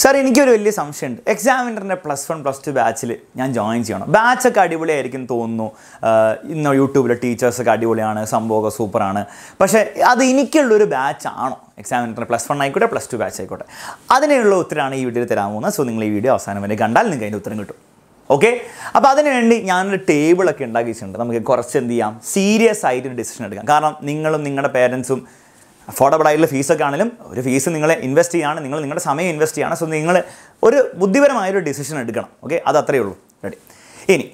Sir എനിക്കൊരു വലിയ സംശയമുണ്ട്. എക്സാമിനറിൻ്റെ +1 +2 ബാച്ചിൽ ഞാൻ ജോയിൻ ചെയ്യണം. ബാച്ചൊക്കെ അടിപൊളിയായിരിക്കും തോന്നുന്നു. ഇന്ന് യൂട്യൂബിലെ ടീച്ചേഴ്സൊക്കെ അടിപൊളിയാണ്, സംഭവമൊക്കെ സൂപ്പറാണ്. പക്ഷേ അത് എനിക്കുള്ളൊരു ബാച്ചാണോ? എക്സാമിനറിൻ്റെ +1 ആയിക്കോട്ടെ +2 ബാച്ച് ആയിക്കോട്ടെ. അതിനുള്ള ഉത്തരമാണ് ഈ വീഡിയോയിൽ തരാൻ പോകുന്നത്. സോ നിങ്ങൾ ഈ വീഡിയോ അവസാനം വരെ കണ്ടാൽ നിങ്ങൾക്ക് അതിൻ്റെ ഉത്തരം കിട്ടും. ഓക്കെ, അപ്പോൾ അതിനുവേണ്ടി ഞാനൊരു ടേബിളൊക്കെ ഉണ്ടാക്കി വെച്ചിട്ടുണ്ട്. നമുക്ക് കുറച്ച് എന്ത് ചെയ്യാം, സീരിയസ് ആയിട്ടൊരു ഡിസിഷൻ എടുക്കാം. കാരണം നിങ്ങളും നിങ്ങളുടെ പേരൻസും അഫോർഡബിൾ ആയിട്ടുള്ള ഫീസൊക്കെ ആണെങ്കിലും ഒരു ഫീസ് നിങ്ങൾ ഇൻവെസ്റ്റ് ചെയ്യുകയാണ്, നിങ്ങൾ നിങ്ങളുടെ സമയം ഇൻവെസ്റ്റ് ചെയ്യുകയാണ്. സോ നിങ്ങൾ ഒരു ബുദ്ധിപരമായൊരു ഡിസിഷൻ എടുക്കണം. ഓക്കെ, അത് അത്രയേ ഉള്ളൂ. റെഡി? ഇനി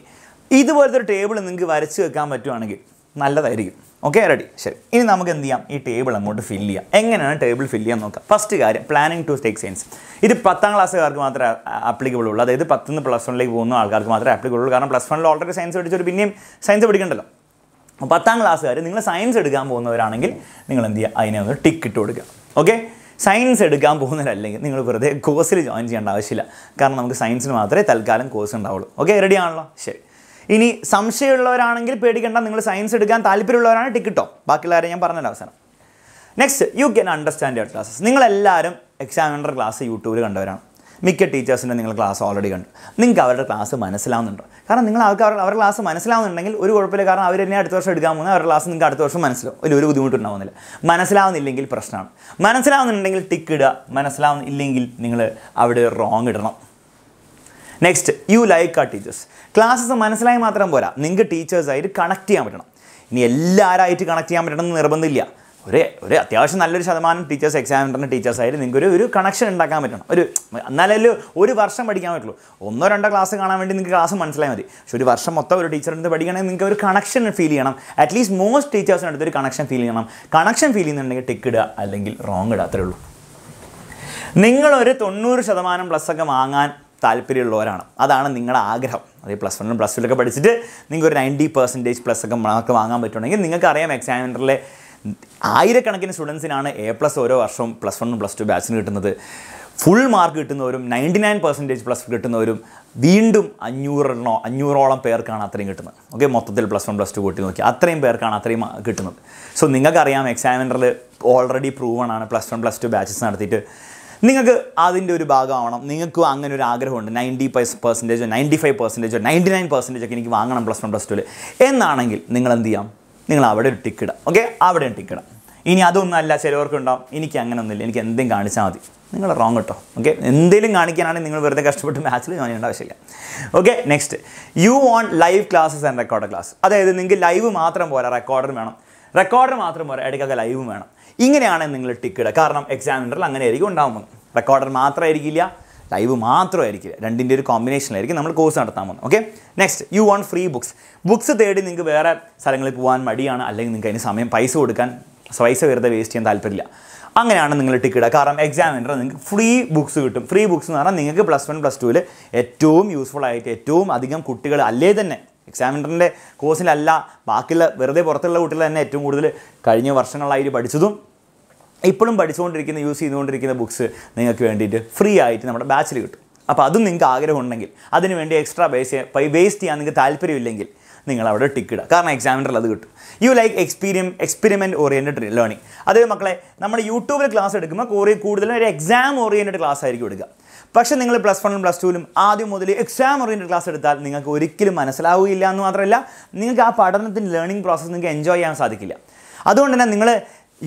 ഇതുപോലത്തെ ഒരു ടേബിൾ നിങ്ങൾക്ക് വരച്ച് വെക്കാൻ പറ്റുവാണെങ്കിൽ നല്ലതായിരിക്കും. Okay, ready? ശരി. ഇനി നമുക്ക് എന്ത് ചെയ്യാം, ഈ ടേബിൾ അങ്ങോട്ട് ഫില്ല് ചെയ്യാം. എങ്ങനെയാണ് ടേബിൾ ഫില്ല് ചെയ്യാൻ നോക്കാം. ഫസ്റ്റ് കാര്യം, പ്ലാനിങ് ടു ടേക്ക് സയൻസ്. ഇത് 10ാം ക്ലാസ്സുകാർക്ക് മാത്രമേ ആപ്ലിക്കബിൾ ഉള്ളൂ. അതായത് 10ൽ നിന്ന് +1ലേക്ക് പോകുന്ന ആൾക്കാർക്ക് മാത്രമേ ആപ്ലിക്കബിൾ ഉള്ളൂ. കാരണം +1ൽ ഓൾറെഡി സയൻസ് പഠിച്ചൊരു പിന്നെയും സയൻസ് പഠിക്കണ്ടല്ലോ. 10ാം ക്ലാസ്സുകാർ നിങ്ങൾ സയൻസ് എടുക്കാൻ പോകുന്നവരാണെങ്കിൽ നിങ്ങൾ എന്ത് ചെയ്യുക, അതിനെ ഒന്ന് ടിക്ക് ഇട്ട് കൊടുക്കുക. ഓക്കെ, സയൻസ് എടുക്കാൻ പോകുന്നവരല്ലെങ്കിൽ നിങ്ങൾ വെറുതെ കോഴ്സിൽ ജോയിൻ ചെയ്യേണ്ട ആവശ്യമില്ല. കാരണം നമുക്ക് സയൻസിന് മാത്രമേ തൽക്കാലം കോഴ്സ് ഉണ്ടാവുള്ളൂ. ഓക്കെ, റെഡി ആണല്ലോ? ശരി. ഇനി സംശയമുള്ളവരാണെങ്കിൽ പേടിക്കേണ്ട, നിങ്ങൾ സയൻസ് എടുക്കാൻ താല്പര്യമുള്ളവരാണ് ടിക്ക് ഇട്ടോ. ബാക്കിയുള്ളവരെ ഞാൻ പറഞ്ഞിട്ട് അവസാനം. Next, you can understand your classes. നിങ്ങളെല്ലാവരും എക്സാമിനർ ക്ലാസ് യൂട്യൂബിൽ കണ്ടവരാണ്. മിക്ക ടീച്ചേഴ്സിൻ്റെ നിങ്ങൾ ക്ലാസ് ഓൾറെഡി കണ്ടു. നിങ്ങൾക്ക് അവരുടെ ക്ലാസ് മനസ്സിലാവുന്നുണ്ടോ? കാരണം നിങ്ങൾ അവരുടെ ക്ലാസ് മനസ്സിലാവുന്നുണ്ടെങ്കിൽ ഒരു കുഴപ്പമില്ല. കാരണം അവർ തന്നെ അടുത്ത വർഷം എടുക്കാൻ പോകുന്നത് അവരുടെ ക്ലാസ് നിങ്ങൾക്ക് അടുത്ത വർഷം മനസ്സിലാവും. ഒരു ബുദ്ധിമുട്ടുണ്ടാവുന്നില്ല. മനസ്സിലാവുന്നില്ലെങ്കിൽ പ്രശ്നമാണ്. മനസ്സിലാവുന്നുണ്ടെങ്കിൽ ടിക്ക് ഇടുക, മനസ്സിലാവുന്നില്ലെങ്കിൽ നിങ്ങൾ അവിടെ റോങ് ഇടണം. നെക്സ്റ്റ്, യു ലൈക്ക് ആ ടീച്ചേഴ്സ്. ക്ലാസ്സസ് മനസ്സിലായി മാത്രം പോരാ, നിങ്ങൾക്ക് ടീച്ചേഴ്സായിട്ട് കണക്ട് ചെയ്യാൻ പറ്റണം. ഇനി എല്ലാവരായിട്ട് കണക്ട് ചെയ്യാൻ പറ്റണമെന്ന് നിർബന്ധമില്ല. ഒരു അത്യാവശ്യം നല്ലൊരു ശതമാനം ടീച്ചേഴ്സ് എക്സാമിനറിൻ്റെ ടീച്ചേഴ്സായിട്ട് നിങ്ങൾക്ക് ഒരു കണക്ഷൻ ഉണ്ടാക്കാൻ പറ്റണം. എന്നാലേ ഒരു വർഷം പഠിക്കാൻ പറ്റുള്ളൂ. 1-2 ക്ലാസ് കാണാൻ വേണ്ടി നിങ്ങൾക്ക് ക്ലാസ് മനസ്സിലായി മതി. പക്ഷേ ഒരു വർഷം മൊത്തം ഒരു ടീച്ചറിൻ്റെ പഠിക്കണമെങ്കിൽ നിങ്ങൾക്ക് ഒരു കണക്ഷൻ ഫീൽ ചെയ്യണം. അറ്റ്ലീസ്റ്റ് മോസ്റ്റ് ടീച്ചേഴ്സിൻ്റെ അടുത്തൊരു കണക്ഷൻ ഫീൽ ചെയ്യണം. കണക്ഷൻ ഫീൽ ചെയ്യുന്നുണ്ടെങ്കിൽ ടിക്ക് ഇടുക, അല്ലെങ്കിൽ റോങ് ഇടുക. അത്രേ ഉള്ളൂ. നിങ്ങളൊരു 90% പ്ലസ്സൊക്കെ വാങ്ങാൻ താല്പര്യമുള്ളവരാണ്. അതാണ് നിങ്ങളുടെ ആഗ്രഹം. അത് +1ലും +2ലൊക്കെ പഠിച്ചിട്ട് നിങ്ങൾക്ക് ഒരു 90% പ്ലസ്സൊക്കെ മാർക്ക് വാങ്ങാൻ പറ്റുകയാണെങ്കിൽ നിങ്ങൾക്കറിയാം എക്സാമിനറിലെ ആയിരക്കണക്കിന് സ്റ്റുഡൻസിനാണ് A+ ഓരോ വർഷവും +1 +2 ബാച്ചിന് കിട്ടുന്നത്. ഫുൾ മാർക്ക് കിട്ടുന്നവരും 99% പ്ലസ് കിട്ടുന്നവരും വീണ്ടും 500ഓളം പേർക്കാണ് അത്രയും കിട്ടുന്നത്. ഓക്കെ, മൊത്തത്തിൽ +1 +2 കൂട്ടി നോക്കി അത്രയും പേർക്കാണ് അത്രയും കിട്ടുന്നത്. സോ നിങ്ങൾക്കറിയാം എക്സാമിനറിൽ ഓൾറെഡി പ്രൂവൺ ആണ്. +1 +2 ബാച്ചസ് നടത്തിയിട്ട് നിങ്ങൾക്ക് അതിൻ്റെ ഒരു ഭാഗമാവണം. നിങ്ങൾക്കും അങ്ങനെ ഒരു ആഗ്രഹമുണ്ട്. 90% 95% 99% ഒക്കെ എനിക്ക് വാങ്ങണം +1 +2ൽ എന്നാണെങ്കിൽ നിങ്ങൾ എന്ത് ചെയ്യാം, നിങ്ങൾ അവിടെ ഒരു ടിക്ക് ഇടാം. ഓക്കെ, അവിടെ ടിക്ക് ഇടാം. ഇനി അതൊന്നുമല്ല, ചിലവർക്കുണ്ടാവും എനിക്ക് അങ്ങനെ ഒന്നുമില്ല, എനിക്ക് എന്തെങ്കിലും കാണിച്ചാൽ മതി. നിങ്ങൾ റോങ് കേട്ടോ. ഓക്കെ, എന്തെങ്കിലും കാണിക്കാനാണെങ്കിൽ നിങ്ങൾ വെറുതെ കഷ്ടപ്പെട്ട് മാച്ചിൽ ജോയിൻ ചെയ്യേണ്ട ആവശ്യമില്ല. Okay, next, you want live classes and record class. അതായത് നിങ്ങൾക്ക് ലൈവ് മാത്രം പോരാ, റെക്കോർഡർ വേണം. റെക്കോർഡർ മാത്രം പോരാ, ഇടയ്ക്കൊക്കെ ലൈവും വേണം. ഇങ്ങനെയാണെങ്കിൽ നിങ്ങൾ ടിക്ക് ഇടുക. കാരണം എക്സാമിനറിൽ അങ്ങനെ ആയിരിക്കും ഉണ്ടാകുന്നത്. റെക്കോർഡർ മാത്രമായിരിക്കില്ല, ലൈവ് മാത്രമായിരിക്കില്ല, രണ്ടിൻ്റെ ഒരു കോമ്പിനേഷനിലായിരിക്കും നമ്മൾ കോഴ്സ് നടത്താൻ പോകുന്നത്. Okay, next, you want free books തേടി നിങ്ങൾക്ക് വേറെ സ്ഥലങ്ങളിൽ പോകാൻ മടിയാണ്, അല്ലെങ്കിൽ നിങ്ങൾക്ക് അതിന് സമയം പൈസ വെറുതെ വേസ്റ്റ് ചെയ്യാൻ താല്പര്യമില്ല. അങ്ങനെയാണ് നിങ്ങൾ ടിക്ക് ഇടുക. കാരണം എക്സാമിനർ നിങ്ങൾക്ക് ഫ്രീ ബുക്സ് കിട്ടും. ഫ്രീ ബുക്സ് എന്ന് പറഞ്ഞാൽ നിങ്ങൾക്ക് +1 +2ൽ ഏറ്റവും യൂസ്ഫുൾ ആയിട്ട് ഏറ്റവും അധികം കുട്ടികൾ അല്ലേ തന്നെ എക്സാമിനറിൻ്റെ കോഴ്സിലല്ല, ബാക്കിയുള്ള വെറുതെ പുറത്തുള്ള കുട്ടികൾ തന്നെ ഏറ്റവും കൂടുതൽ കഴിഞ്ഞ വർഷങ്ങളായിട്ട് പഠിച്ചതും ഇപ്പോഴും പഠിച്ചുകൊണ്ടിരിക്കുന്ന യൂസ് ചെയ്തുകൊണ്ടിരിക്കുന്ന ബുക്സ് നിങ്ങൾക്ക് വേണ്ടിയിട്ട് ഫ്രീ ആയിട്ട് നമ്മുടെ ബാച്ചിൽ കിട്ടും. അപ്പോൾ അതും നിങ്ങൾക്ക് ആഗ്രഹമുണ്ടെങ്കിൽ അതിന് വേണ്ടി എക്സ്ട്രാ വേസ്റ്റ് ചെയ്യാൻ നിങ്ങൾക്ക് താല്പര്യമില്ലെങ്കിൽ നിങ്ങൾ അവിടെ ടിക്ക് ഇടുക. കാരണം എക്സാമിനറിൽ അത് കിട്ടും. You like experiment oriented learning. അതേ മക്കളെ, നമ്മൾ യൂട്യൂബിൽ ക്ലാസ് എടുക്കുമ്പോൾ കൂടുതലും ഒരു എക്സാം ഓറിയൻറ്റഡ് ക്ലാസ് ആയിരിക്കും എടുക്കുക. പക്ഷേ നിങ്ങൾ +1ലും +2ലും ആദ്യം മുതൽ എക്സാം ഓറിയൻറ്റഡ് ക്ലാസ് എടുത്താൽ നിങ്ങൾക്ക് ഒരിക്കലും മനസ്സിലാവുകയില്ല എന്ന് മാത്രമല്ല, നിങ്ങൾക്ക് ആ പഠനത്തിൻ്റെ ലേണിംഗ് പ്രോസസ്സ് നിങ്ങൾക്ക് എൻജോയ് ചെയ്യാൻ സാധിക്കില്ല. അതുകൊണ്ട് തന്നെ നിങ്ങൾ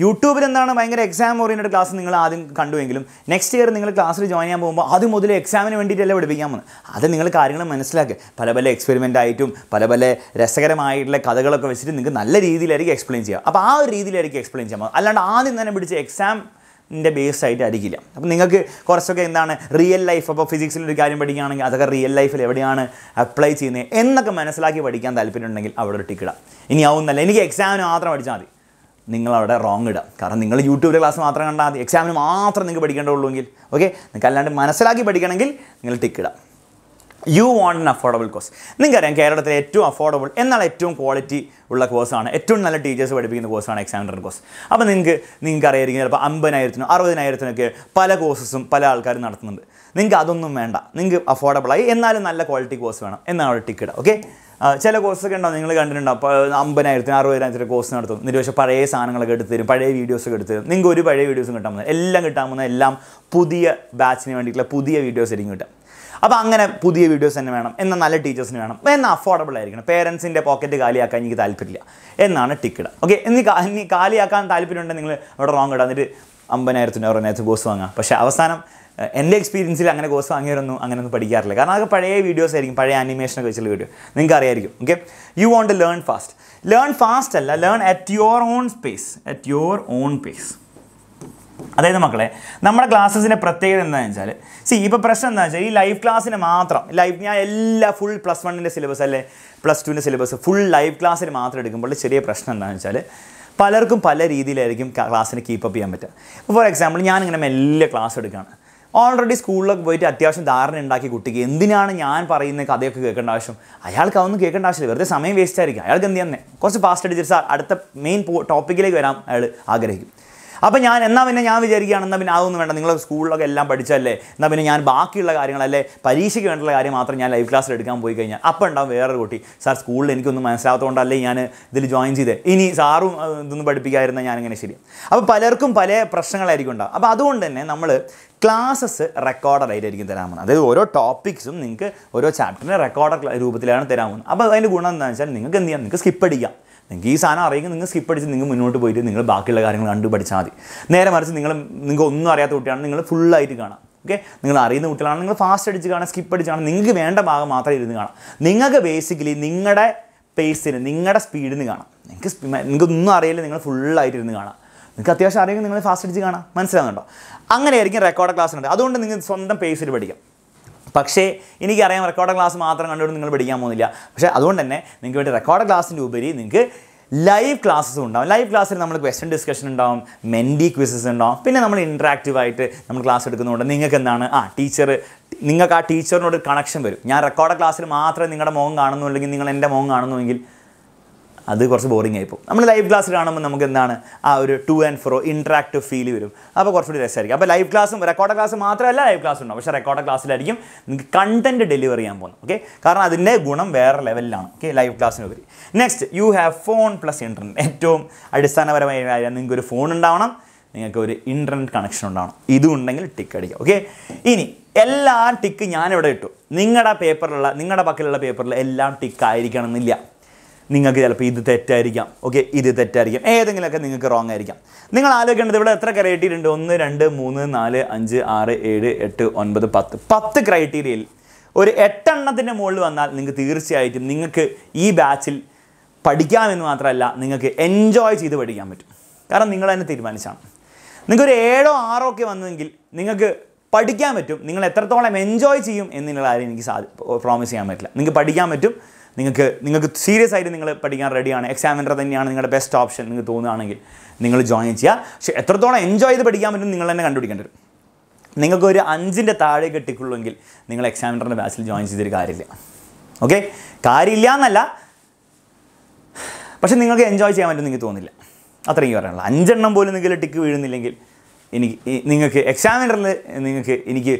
യൂട്യൂബിൽ എന്താണ് ഭയങ്കര എക്സാം ഓറിയൻറ്റഡ് ക്ലാസ് നിങ്ങൾ ആദ്യം കണ്ടുവെങ്കിലും നെക്സ്റ്റ് ഇയർ നിങ്ങൾ ക്ലാസ്സിൽ ജോയിൻ ചെയ്യാൻ പോകുമ്പോൾ ആദ്യം മുതൽ എക്സാമിന് വേണ്ടിയിട്ടല്ല പഠിപ്പിക്കാൻ പോകുന്നത്. അത് നിങ്ങൾ കാര്യങ്ങൾ മനസ്സിലാക്കുക. പല എക്സ്പെരിമെൻ്റ് ആയിട്ടും പല രസകരമായിട്ടുള്ള കഥകളൊക്കെ വെച്ചിട്ട് നിങ്ങൾക്ക് നല്ല രീതിയിലായിരിക്കും എക്സ്പ്ലെയിൻ ചെയ്യുക. അപ്പോൾ ആ ഒരു രീതിയിലായിരിക്കും എക്സ്പ്ലെയിൻ ചെയ്യാൻ പോകുന്നത്. അല്ലാണ്ട് ആദ്യം തന്നെ പിടിച്ച് എക്സാമിൻ്റെ ബേസ് ആയിട്ട് ആയിരിക്കില്ല. അപ്പോൾ നിങ്ങൾക്ക് കുറച്ചൊക്കെ എന്താണ് റിയൽ ലൈഫ്, അപ്പോൾ ഫിസിക്സിലൊരു കാര്യം പഠിക്കുകയാണെങ്കിൽ അതൊക്കെ റിയൽ ലൈഫിൽ എവിടെയാണ് അപ്ലൈ ചെയ്യുന്നത് എന്നൊക്കെ മനസ്സിലാക്കി പഠിക്കാൻ താല്പര്യമുണ്ടെങ്കിൽ അവിടെ ഒരു ടിക്ക് ഇടാം. ഇനി ആവുന്നല്ല എനിക്ക് എക്സാമിന് മാത്രം പഠിച്ചാൽ മതി, നിങ്ങളവിടെ റോങ് ഇടാം. കാരണം നിങ്ങൾ യൂട്യൂബിലെ ക്ലാസ് മാത്രം കണ്ടാൽ മതി, എക്സാമിന് മാത്രം നിങ്ങൾക്ക് പഠിക്കേണ്ടതുള്ളൂ എങ്കിൽ. ഓക്കെ, നിങ്ങൾക്ക് അല്ലാണ്ട് മനസ്സിലാക്കി പഠിക്കണമെങ്കിൽ നിങ്ങൾ ടിക്ക് ഇടാം. You want an affordable course. നിങ്ങൾക്കറിയാം കേരളത്തിലെ ഏറ്റവും അഫോർഡബിൾ എന്നാൽ ഏറ്റവും ക്വാളിറ്റി ഉള്ള കോഴ്സാണ്, ഏറ്റവും നല്ല ടീച്ചേഴ്സ് പഠിപ്പിക്കുന്ന കോഴ്സാണ് എക്സാമിനർ കോഴ്സ്. അപ്പോൾ നിങ്ങൾക്ക് അറിയായിരിക്കും ചിലപ്പോൾ 50,000-നും 60,000-ത്തിനൊക്കെ പല കോഴ്സസും പല ആൾക്കാരും നടത്തുന്നുണ്ട്. നിങ്ങൾക്ക് അതൊന്നും വേണ്ട, നിങ്ങൾക്ക് അഫോർഡബിളായി എന്നാലും നല്ല ക്വാളിറ്റി കോഴ്സ് വേണം എന്നാണ് അവിടെ ടിക്കറ്റ്. ഓക്കെ, ചില കോഴ്സൊക്കെ ഉണ്ടാവും, നിങ്ങൾ കണ്ടിട്ടുണ്ടാവും, അപ്പോൾ 50,000-നും 60,000-ത്തിൻ്റെ കോഴ്സ് നടത്തും. എന്നിട്ട് പക്ഷേ പഴയ സാധനങ്ങളൊക്കെ എടുത്ത് തരും, പഴയ വീഡിയോസൊക്കെ എടുത്ത് തരും. നിങ്ങൾക്ക് ഒരു പഴയ വീഡിയോസും കിട്ടാൻ പോകുന്നത്, എല്ലാം കിട്ടാൻ പോകുന്ന എല്ലാം പുതിയ ബാച്ചിന് വേണ്ടിയിട്ടുള്ള പുതിയ വീഡിയോസ് ആയിരിക്കും കിട്ടുക. അപ്പോൾ അങ്ങനെ പുതിയ വീഡിയോസ് തന്നെ വേണം, എന്നാൽ നല്ല ടീച്ചേഴ്സിന് വേണം, എന്നാൽ അഫോർഡബിൾ ആയിരിക്കണം, പേരൻസിൻ്റെ പോക്കറ്റ് കാലിയാക്കാൻ എനിക്ക് താല്പര്യമില്ല എന്നാണ് ടിക്കറ്റ്. ഓക്കെ, ഇനി കാലിയാക്കാൻ താല്പര്യമുണ്ടെങ്കിൽ നിങ്ങൾ അവിടെ റോങ് ഇടാം, എന്നിട്ട് 50,000-നും 60,000-ത്തിനും കോഴ്സ് വാങ്ങാം. പക്ഷേ അവസാനം എൻ്റെ എക്സ്പീരിയൻസിൽ അങ്ങനെ കോഴ്സ് അങ്ങനെയൊന്നും പഠിക്കാറില്ല. കാരണം അതൊക്കെ പഴയ വീഡിയോസ് ആയിരിക്കും, പഴയ ആനിമേഷനൊക്കെ വെച്ചുള്ള വീഡിയോ, നിങ്ങൾക്ക് അറിയായിരിക്കും. Okay, you want to learn fast. Learn fast അല്ല, learn at your own pace. അതായത് മക്കളെ, നമ്മുടെ ക്ലാസ്സസിൻ്റെ പ്രത്യേകത എന്താണെന്ന് വെച്ചാൽ, ഇപ്പോൾ പ്രശ്നം എന്താണെന്ന് വെച്ചാൽ ഈ ലൈവ് ക്ലാസ്സിന് മാത്രം ഞാൻ എല്ലാ ഫുൾ +1-ൻ്റെ സിലബസ് അല്ലെ +2-ൻ്റെ സിലബസ് ഫുൾ ലൈവ് ക്ലാസ്സിന് മാത്രം എടുക്കുമ്പോൾ ചെറിയ പ്രശ്നം എന്താണെന്ന് വെച്ചാൽ പലർക്കും പല രീതിയിലായിരിക്കും ക്ലാസ്സിന് കീപ്പപ്പ് ചെയ്യാൻ പറ്റുക. ഫോർ എക്സാമ്പിൾ, ഞാനിങ്ങനെ മെല്ലെ ക്ലാസ് എടുക്കുകയാണ്. ഓൾറെഡി സ്കൂളിലൊക്കെ പോയിട്ട് അത്യാവശ്യം ധാരണ ഉണ്ടാക്കി കുട്ടിക്ക് എന്തിനാണ് ഞാൻ പറയുന്ന കഥയൊക്കെ കേൾക്കേണ്ട ആവശ്യം? അയാൾക്ക് അതൊന്നും കേൾക്കേണ്ട ആവശ്യമില്ല, വെറുതെ സമയം വേസ്റ്റ് ആയിരിക്കും. അയാൾക്ക് എന്ത് ചെയ്യാൻ കുറച്ച് ഫാസ്റ്റ് അടിച്ചിട്ട് അടുത്ത മെയിൻ ടോപ്പിക്കിലേക്ക് വരാൻ അയാൾ ആഗ്രഹിക്കും. അപ്പോൾ എന്നാൽ പിന്നെ ഞാൻ വിചാരിക്കുകയാണ്, എന്നാൽ പിന്നെ അതൊന്നും വേണ്ട, നിങ്ങൾ സ്കൂളിലൊക്കെ എല്ലാം പഠിച്ചല്ലേ, എന്നാൽ പിന്നെ ഞാൻ ബാക്കിയുള്ള കാര്യങ്ങളല്ലേ, പരീക്ഷയ്ക്ക് വേണ്ടിയുള്ള കാര്യം മാത്രം ഞാൻ ലൈവ് ക്ലാസ്സിൽ എടുക്കാൻ പോയി കഴിഞ്ഞാൽ അപ്പോൾ ഉണ്ടാവും വേറൊരു കുട്ടി, സാർ സ്കൂളിൽ എനിക്കൊന്നും മനസ്സിലാത്തതുകൊണ്ടല്ലേ ഞാൻ ഇതിൽ ജോയിൻ ചെയ്തേ, ഇനി സാറും ഇതൊന്നും പഠിപ്പിക്കാതിരുന്നാൽ ഞാനിങ്ങനെ ശരി. അപ്പോൾ പലർക്കും പല പ്രശ്നങ്ങളായിരിക്കും ഉണ്ടാവും. അപ്പോൾ അതുകൊണ്ട് തന്നെ നമ്മൾ ക്ലാസ്സസ് റെക്കോർഡറായിട്ടായിരിക്കും തരാൻ പോകുന്നത്. അതായത് ഓരോ ടോപ്പിക്സും നിങ്ങൾക്ക് ഓരോ ചാപ്റ്ററിന് റെക്കോർഡർ രൂപത്തിലാണ് തരാൻ പോകുന്നത്. അപ്പോൾ അതിൻ്റെ ഗുണം എന്താണെന്ന് വെച്ചാൽ നിങ്ങൾക്ക് എന്ത് ചെയ്യാം, നിങ്ങൾക്ക് സ്കിപ്പ് അടിക്കാം. നിങ്ങൾക്ക് ഈ സാധനം അറിയുമെങ്കിൽ നിങ്ങൾ സ്കിപ്പ് അടിച്ച് നിങ്ങൾ മുന്നോട്ട് പോയിട്ട് നിങ്ങൾ ബാക്കിയുള്ള കാര്യങ്ങൾ കണ്ടു പഠിച്ചാൽ മതി. നേരെ മറിച്ച് നിങ്ങൾക്ക് ഒന്നും അറിയാത്ത കുട്ടിയാണെങ്കിൽ നിങ്ങൾ ഫുള്ളായിട്ട് കാണാം. ഓക്കെ, നിങ്ങൾ അറിയുന്ന കുട്ടികളാണ്, നിങ്ങൾ ഫാസ്റ്റ് അടിച്ച് കാണാം, സ്കിപ്പ് അടിച്ച് കാണാം, നിങ്ങൾക്ക് വേണ്ട ഭാഗം മാത്രം ഇരുന്ന് കാണാം. നിങ്ങൾക്ക് ബേസിക്കലി നിങ്ങളുടെ പേസിന്, നിങ്ങളുടെ സ്പീഡിന് കാണാം. നിങ്ങൾക്കൊന്നും അറിയില്ല, നിങ്ങൾ ഫുള്ളായിട്ട് ഇരുന്ന് കാണാം. നിങ്ങൾക്ക് അത്യാവശ്യം അറിയുമെങ്കിൽ നിങ്ങൾ ഫാസ്റ്റ് അടിച്ച് കാണാം. മനസ്സിലാകുന്നുണ്ടോ? അങ്ങനെയായിരിക്കും റെക്കോർഡ് ക്ലാസ്സുണ്ട്. അതുകൊണ്ട് നിങ്ങൾ സ്വന്തം പേസിൽ പഠിക്കാം. പക്ഷേ എനിക്കറിയാം റെക്കോർഡ് ക്ലാസ് മാത്രം കണ്ടുകൊണ്ട് നിങ്ങൾ പഠിക്കാൻ പോകുന്നില്ല. പക്ഷേ അതുകൊണ്ട് തന്നെ നിങ്ങൾക്ക് വേണ്ടി റെക്കോർഡ് ക്ലാസ്സിൻ്റെ ഉപരി നിങ്ങൾക്ക് ലൈവ് ക്ലാസ്സസും ഉണ്ടാവും. ലൈവ് ക്ലാസ്സിൽ നമ്മൾ ക്വസ്റ്റ്യൻ ഡിസ്കഷൻ ഉണ്ടാവും, മെൻഡി ക്വിസസ് ഉണ്ടാവും. പിന്നെ നമ്മൾ ഇൻട്രാക്റ്റീവായിട്ട് നമ്മൾ ക്ലാസ് എടുക്കുന്നതുകൊണ്ട് നിങ്ങൾക്ക് എന്താണ് നിങ്ങൾക്ക് ആ ടീച്ചറിനോട് കണക്ഷൻ വരും. ഞാൻ റെക്കോർഡ് ക്ലാസ്സിൽ മാത്രമേ നിങ്ങളുടെ മുഖം കാണുന്നുണ്ടെങ്കിൽ നിങ്ങൾ എൻ്റെ മുഖം കാണുന്നുവെങ്കിൽ അത് കുറച്ച് ബോറിംഗ് ആയിപ്പോൾ. നമ്മൾ ലൈവ് ക്ലാസ് കാണുമ്പോൾ നമുക്ക് എന്താണ് ഒരു two and fro interactive feel വരും. അപ്പോൾ കുറച്ചുകൂടി രസമായിരിക്കും. അപ്പോൾ ലൈവ് ക്ലാസ്സും റെക്കോർഡ് ക്ലാസ് മാത്രമല്ല ലൈവ് ക്ലാസ് ഉണ്ടാവും. പക്ഷേ റെക്കോർഡ് ക്ലാസ്സിലായിരിക്കും നിങ്ങൾക്ക് കണ്ടൻറ്റ് ഡെലിവർ ചെയ്യാൻ പോകുന്നത്. ഓക്കെ, കാരണം അതിൻ്റെ ഗുണം വേറെ ലെവലിലാണ്. ഓക്കെ, ലൈവ് ക്ലാസ്സിനുപരി. Next, you have phone plus internet. ഏറ്റവും അടിസ്ഥാനപരമായ കാര്യം, നിങ്ങൾക്കൊരു ഫോൺ ഉണ്ടാവണം, നിങ്ങൾക്ക് ഒരു ഇൻ്റർനെറ്റ് കണക്ഷൻ ഉണ്ടാവണം. ഇതും ഉണ്ടെങ്കിൽ ടിക്ക് അടിക്കാം. ഓക്കെ, ഇനി എല്ലാ ടിക്ക് ഞാനിവിടെ ഇട്ടു. നിങ്ങളുടെ പക്കലുള്ള പേപ്പറിൽ എല്ലാം ടിക്ക് ആയിരിക്കണം എന്നില്ല. നിങ്ങൾക്ക് ചിലപ്പോൾ ഇത് തെറ്റായിരിക്കാം. ഓക്കെ, ഇത് തെറ്റായിരിക്കാം, ഏതെങ്കിലുമൊക്കെ നിങ്ങൾക്ക് റോങ് ആയിരിക്കാം. നിങ്ങൾ ആലോചിക്കേണ്ടത് ഇവിടെ എത്ര ക്രൈറ്റീരിയ ഉണ്ട്? 1, 2, 3, 4, 5, 6, 7, 8, 9, 10 ക്രൈറ്റീരിയയിൽ ഒരു 8 എണ്ണത്തിൻ്റെ മുകളിൽ വന്നാൽ നിങ്ങൾക്ക് തീർച്ചയായിട്ടും നിങ്ങൾക്ക് ഈ ബാച്ചിൽ പഠിക്കാമെന്ന് മാത്രമല്ല, നിങ്ങൾക്ക് എൻജോയ് ചെയ്ത് പഠിക്കാൻ പറ്റും. കാരണം നിങ്ങൾ തന്നെ തീരുമാനിച്ചാണ്. നിങ്ങൾക്കൊരു 7, 6 ഒക്കെ വന്നെങ്കിൽ നിങ്ങൾക്ക് പഠിക്കാൻ പറ്റും. നിങ്ങൾ എത്രത്തോളം എൻജോയ് ചെയ്യും എന്നുള്ള കാര്യം എനിക്ക് പ്രോമിസ് ചെയ്യാൻ പറ്റില്ല. നിങ്ങൾക്ക് പഠിക്കാൻ പറ്റും. നിങ്ങൾക്ക് സീരിയസ് ആയിട്ട് നിങ്ങൾ പഠിക്കാൻ റെഡിയാണ്, എക്സാമിനർ തന്നെയാണ് നിങ്ങളുടെ ബെസ്റ്റ് ഓപ്ഷൻ നിങ്ങൾക്ക് തോന്നുകയാണെങ്കിൽ നിങ്ങൾ ജോയിൻ ചെയ്യുക. പക്ഷേ എത്രത്തോളം എൻജോയ് ചെയ്ത് പഠിക്കാൻ പറ്റും നിങ്ങൾ തന്നെ കണ്ടുപിടിക്കേണ്ടി വരും. നിങ്ങൾക്കൊരു 5-ൻ്റെ താഴെ കിട്ടിക്കുള്ളെങ്കിൽ നിങ്ങൾ എക്സാമിനറിൻ്റെ ബാച്ചിൽ ജോയിൻ ചെയ്തൊരു കാര്യമില്ല. ഓക്കെ, കാര്യമില്ല എന്നല്ല, പക്ഷേ നിങ്ങൾക്ക് എൻജോയ് ചെയ്യാൻ പറ്റും നിങ്ങൾക്ക് തോന്നില്ല. അത്രയും പറയാനുള്ളൂ. 5 എണ്ണം പോലും നിങ്ങൾ ടിക്ക് വീഴുന്നില്ലെങ്കിൽ നിങ്ങൾക്ക് എക്സാമിനറിൽ എനിക്ക്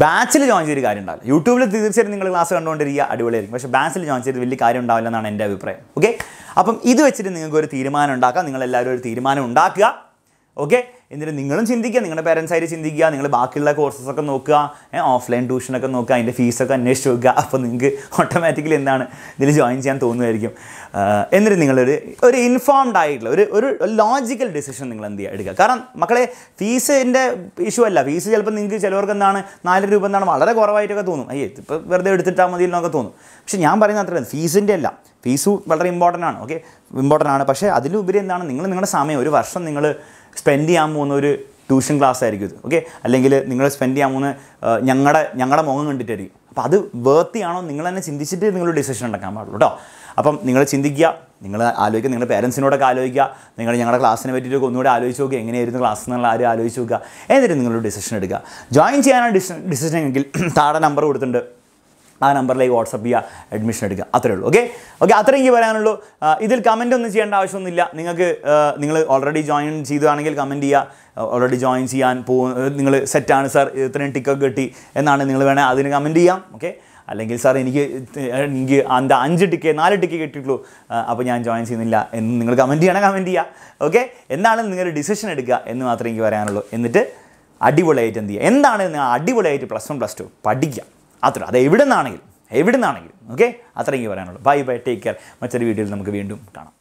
ബാച്ചിൽ ജോയിൻ ചെയ്തൊരു കാര്യം ഉണ്ടാവില്ല. യൂട്യൂബിൽ തീർച്ചയായിട്ടും നിങ്ങൾ ക്ലാസ് കണ്ടുകൊണ്ടിരിക്കുക, അടിപൊളിയായിരിക്കും. പക്ഷേ ബാച്ചിൽ ജോയിൻ ചെയ്ത് വലിയ കാര്യം ഉണ്ടാവില്ല എന്നാണ് എൻ്റെ അഭിപ്രായം. ഓക്കെ, അപ്പം ഇത് വെച്ചിട്ട് നിങ്ങൾക്ക് ഒരു തീരുമാനം ഉണ്ടാക്കാം. നിങ്ങളെല്ലാവരും ഒരു തീരുമാനം ഉണ്ടാക്കുക. ഓക്കെ, എന്നിട്ട് നിങ്ങളും ചിന്തിക്കുക, നിങ്ങളുടെ പേരൻസായിട്ട് ചിന്തിക്കുക, നിങ്ങൾ ബാക്കിയുള്ള കോഴ്സസൊക്കെ നോക്കുക, ഓഫ്ലൈൻ ട്യൂഷനൊക്കെ നോക്കുക, അതിൻ്റെ ഫീസൊക്കെ അന്വേഷിച്ച് നോക്കുക. അപ്പോൾ നിങ്ങൾക്ക് ഓട്ടോമാറ്റിക്കലി ഇതിൽ ജോയിൻ ചെയ്യാൻ തോന്നുമായിരിക്കും. എന്നിട്ട് നിങ്ങളൊരു ഇൻഫോംഡ് ആയിട്ടുള്ള ഒരു ലോജിക്കൽ ഡിസിഷൻ നിങ്ങൾ എന്ത് ചെയ്യുക, എടുക്കുക. കാരണം മക്കളെ, ഫീസിൻ്റെ ഇഷ്യൂ അല്ല. ഫീസ് ചിലപ്പോൾ നിങ്ങൾക്ക് ചിലവർക്ക് 4 രൂപ വളരെ കുറവായിട്ടൊക്കെ തോന്നും. ഇപ്പോൾ വെറുതെ എടുത്തിട്ടാൽ മതി എന്നൊക്കെ തോന്നും. പക്ഷേ ഞാൻ പറയുന്നത് അത്രയും ഫീസിൻ്റെ അല്ല. ഫീസ് വളരെ ഇമ്പോർട്ടൻ്റ് ആണ്. ഓക്കെ, ഇമ്പോർട്ടൻ്റ് ആണ്. പക്ഷേ അതിലുപരി നിങ്ങളുടെ സമയം, ഒരു വർഷം നിങ്ങൾ സ്പെൻഡ് ചെയ്യാൻ പോകുന്ന ഒരു ട്യൂഷൻ ക്ലാസ് ആയിരിക്കും ഇത്. ഓക്കെ, അല്ലെങ്കിൽ നിങ്ങൾ സ്പെൻഡ് ചെയ്യാൻ പോകുന്ന ഞങ്ങളുടെ മുഖം കണ്ടിട്ടായിരിക്കും. അപ്പോൾ അത് വേർത്തിയാണോ നിങ്ങൾ തന്നെ ചിന്തിച്ചിട്ട് നിങ്ങൾ ഡിസിഷൻ എടുക്കാൻ പാടുള്ളൂ കേട്ടോ. അപ്പം നിങ്ങൾ ചിന്തിക്കുക, നിങ്ങൾ ആലോചിക്കുക, നിങ്ങളുടെ പേരൻസിനോടൊക്കെ ആലോചിക്കുക, ഞങ്ങളുടെ ക്ലാസ്സിനെ പറ്റിയിട്ടൊക്കെ ഒന്നുകൂടെ ആലോചിച്ച് നോക്കുക, എങ്ങനെയായിരുന്നു ക്ലാസ് എന്നുള്ള ആരും ആലോചിച്ച് നോക്കുക. എന്നിട്ട് നിങ്ങളൊരു ഡിസിഷൻ എടുക്കുക. ജോയിൻ ചെയ്യാനാണ് ഡിസിഷൻ എങ്കിൽ താഴെ നമ്പർ കൊടുത്തിട്ടുണ്ട്, ആ നമ്പറിലേക്ക് വാട്സപ്പ് ചെയ്യുക, അഡ്മിഷൻ എടുക്കുക, അത്രേ ഉള്ളൂ. ഓക്കെ, അത്രയും എനിക്ക് പറയാനുള്ളൂ. ഇതിൽ കമൻ്റ് ഒന്നും ചെയ്യേണ്ട ആവശ്യമൊന്നുമില്ല. നിങ്ങൾ ഓൾറെഡി ജോയിൻ ചെയ്തതാണെങ്കിൽ കമൻറ്റ് ചെയ്യുക. ഓൾറെഡി ജോയിൻ ചെയ്യാൻ നിങ്ങൾ സെറ്റാണ് സാർ, ഇത്രയും ടിക്കൊക്കെ കിട്ടി എന്നാണ് നിങ്ങൾ വേണേൽ അതിന് കമൻറ്റ് ചെയ്യാം. ഓക്കെ, അല്ലെങ്കിൽ സാർ എനിക്ക് 5 ടിക്കറ്റ് 4 ടിക്കറ്റ് കിട്ടിയിട്ടുള്ളൂ, അപ്പോൾ ഞാൻ ജോയിൻ ചെയ്യുന്നില്ല എന്ന് നിങ്ങൾ കമൻറ്റ് ചെയ്യണം, കമൻറ്റ് ചെയ്യുക. ഓക്കെ, എന്താണ് നിങ്ങളുടെ ഡിസിഷൻ എടുക്കുക എന്ന് മാത്രമേ എനിക്ക് പറയാനുള്ളൂ. എന്നിട്ട് അടിപൊളിയായിട്ട് എന്ത് ചെയ്യുക, എന്താണ് നിങ്ങൾ അടിപൊളിയായിട്ട് +1 +2 പഠിക്കുക, അത്ര. അത് എവിടെ നിന്നാണെങ്കിലും. ഓക്കെ, അത്ര എനിക്ക് പറയാനുള്ളൂ. Bye bye, take care. മറ്റൊരു വീഡിയോയിൽ നമുക്ക് വീണ്ടും കാണാം.